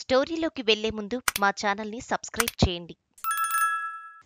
స్టోరీలోకి వెళ్లే ముందు మా ఛానల్ని సబ్స్క్రైబ్ చేయండి.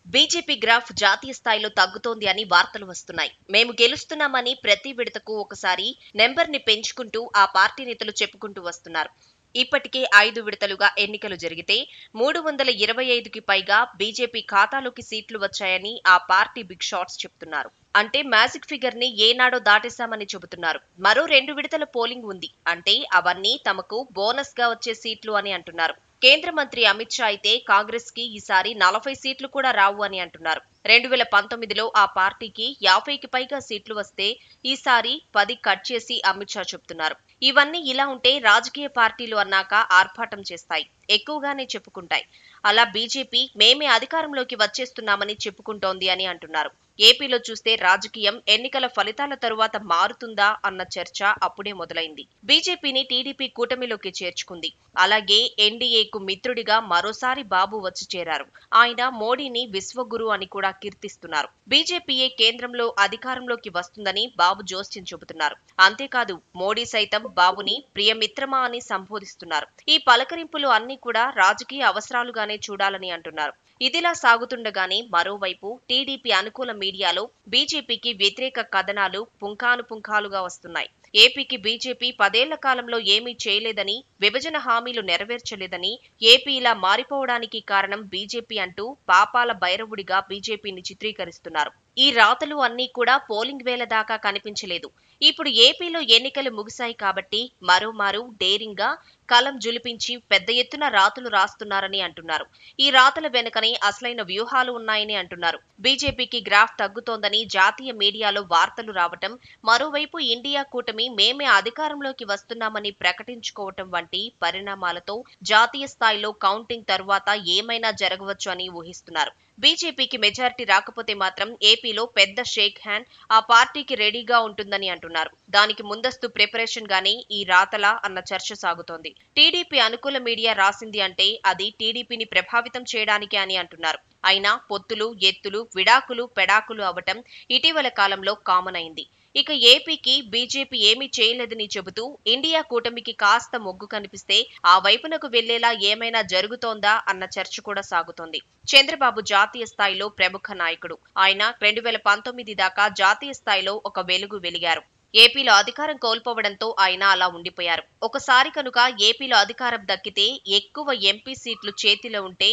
బీజేపీ గ్రాఫ్ జాతీయ స్థాయిలో తగ్గుతోంది అని వార్తలు వస్తున్నాయి. మేము గెలుస్తున్నామని ప్రతి విడతకు ఒకసారి నెంబర్ని పెంచుకుంటూ ఆ పార్టీ నేతలు చెప్పుకుంటూ వస్తున్నారు. ఇప్పటికే 5 విడతలుగా ఎన్నికలు జరిగితే 325కి పైగా బీజేపీ ఖాతాలోకి సీట్లు వచ్చాయని ఆ పార్టీ బిగ్ షాట్స్ చెప్తున్నారు. అంటే మ్యాజిక్ ఫిగర్ ని ఏనాడో దాటేశామని చెబుతున్నారు. మరో 2 విడతల పోలింగ్ ఉంది అంటే అవన్నీ తమకు బోనస్ గా వచ్చే సీట్లు అని అంటున్నారు. కేంద్ర మంత్రి అమిత్ షా అయితే కాంగ్రెస్ కి ఈసారి 40 సీట్లు కూడా రావు అని అంటున్నారు. 2019లో ఆ పార్టీకి 50కి పైగా సీట్లు వస్తే ఈసారి 10 కట్ చేసి అమిత్ షా చెప్తున్నారు. ఇవన్నీ ఇలా ఉంటే రాజకీయ పార్టీలు అన్నాక ఆర్భాటం చేస్తాయి, ఎక్కువగానే చెప్పుకుంటాయి. అలా బీజేపీ మేమే అధికారంలోకి వచ్చేస్తున్నామని చెప్పుకుంటోంది అని అంటున్నారు. ఏపీలో చూస్తే రాజకీయం ఎన్నికల ఫలితాల తరువాత మారుతుందా అన్న చర్చ అప్పుడే మొదలైంది. బీజేపీని టీడీపీ కూటమిలోకి చేర్చుకుంది. అలాగే ఎన్డీఏకు మిత్రుడిగా మరోసారి బాబు వచ్చి చేరారు. ఆయన మోడీని విశ్వగురు అని కూడా కీర్తిస్తున్నారు. బీజేపీయే కేంద్రంలో అధికారంలోకి వస్తుందని బాబు జోస్యం చెబుతున్నారు. అంతేకాదు మోడీ సైతం బాబుని ప్రియమిత్రమా అని సంబోధిస్తున్నారు. ఈ పలకరింపులు అన్ని కూడా రాజకీయ అవసరాలుగానే చూడాలని అంటున్నారు. ఇదిలా సాగుతుండగానే మరోవైపు టీడీపీ అనుకూల మీడియాలో బీజేపీకి వ్యతిరేక కథనాలు పుంఖానుపుంఖాలుగా వస్తున్నాయి. ఏపీకి బీజేపీ 10 ఏళ్ల కాలంలో ఏమీ చేయలేదని, విభజన హామీలు నెరవేర్చలేదని, ఏపీ ఇలా మారిపోవడానికి కారణం బీజేపీ అంటూ పాపాల భైరవుడిగా బీజేపీని చిత్రీకరిస్తున్నారు. ఈ రాతలు అన్నీ కూడా పోలింగ్ వేళ దాకా కనిపించలేదు. ఇప్పుడు ఏపీలో ఎన్నికలు ముగిశాయి కాబట్టి మరోమారు డేరింగ్ గా కలం జులిపించి పెద్ద ఎత్తున రాతలు రాస్తున్నారని అంటున్నారు. ఈ రాతల వెనుకనే అసలైన వ్యూహాలు ఉన్నాయని అంటున్నారు. బీజేపీకి గ్రాఫ్ తగ్గుతోందని జాతీయ మీడియాలో వార్తలు రావటం, మరోవైపు ఇండియా కూటమి మేమే అధికారంలోకి వస్తున్నామని ప్రకటించుకోవటం వంటి పరిణామాలతో జాతీయ స్థాయిలో కౌంటింగ్ తరువాత ఏమైనా జరగవచ్చు అని ఊహిస్తున్నారు. బీజేపీకి మెజారిటీ రాకపోతే మాత్రం ఏపీలో పెద్ద షేక్ హ్యాండ్ ఆ పార్టీకి రెడీగా ఉంటుందని అంటున్నారు. దానికి ముందస్తు ప్రిపరేషన్ గానే ఈ రాతలా అన్న చర్చ సాగుతోంది. టీడీపీ అనుకూల మీడియా రాసింది అంటే అది టీడీపీని ప్రభావితం చేయడానికి అని అంటున్నారు. అయినా పొత్తులు, ఎత్తులు, విడాకులు, పెడాకులు అవటం ఇటీవల కాలంలో కామన్ అయింది. ఇక ఏపీకి బీజేపీ ఏమీ చేయలేదని చెబుతూ ఇండియా కూటమికి కాస్త మొగ్గు కనిపిస్తే ఆ వైపునకు వెళ్లేలా ఏమైనా జరుగుతోందా అన్న చర్చ కూడా సాగుతోంది. చంద్రబాబు జాతీయ స్థాయిలో ప్రముఖ నాయకుడు. ఆయన 2019 దాకా జాతీయ స్థాయిలో ఒక వెలుగు వెలిగారు. ఏపీలో అధికారం కోల్పోవడంతో ఆయన అలా ఉండిపోయారు. ఒకసారి కనుక ఏపీలో అధికారం దక్కితే, ఎక్కువ ఎంపీ సీట్లు చేతిలో ఉంటే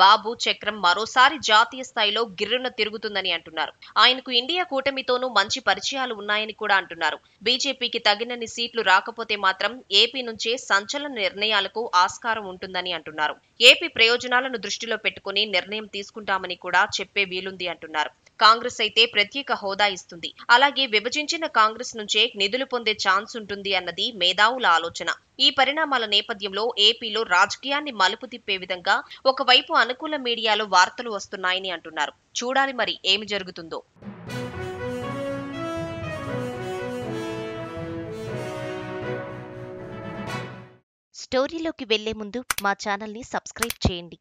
బాబు చక్రం మరోసారి జాతీయ స్థాయిలో గిర్రున తిరుగుతుందని అంటున్నారు. ఆయనకు ఇండియా కూటమితోనూ మంచి పరిచయాలు ఉన్నాయని కూడా అంటున్నారు. బీజేపీకి తగినన్ని సీట్లు రాకపోతే మాత్రం ఏపీ నుంచే సంచలన నిర్ణయాలకు ఆస్కారం ఉంటుందని అంటున్నారు. ఏపీ ప్రయోజనాలను దృష్టిలో పెట్టుకుని నిర్ణయం తీసుకుంటామని కూడా చెప్పే వీలుంది అంటున్నారు. కాంగ్రెస్ అయితే ప్రత్యేక హోదా ఇస్తుంది. అలాగే విభజించిన కాంగ్రెస్ నుంచే నిధులు పొందే ఛాన్స్ ఉంటుంది అన్నది మేధావుల ఆలోచన. ఈ పరిణామాల నేపథ్యంలో ఏపీలో రాజకీయాన్ని మలుపు తిప్పే విధంగా ఒకవైపు అనుకూల మీడియాలో వార్తలు వస్తున్నాయని అంటున్నారు. చూడాలి మరి ఏమి జరుగుతుందో. స్టోరీలోకి వెళ్లే ముందు మా ఛానల్ని సబ్స్క్రైబ్ చేయండి.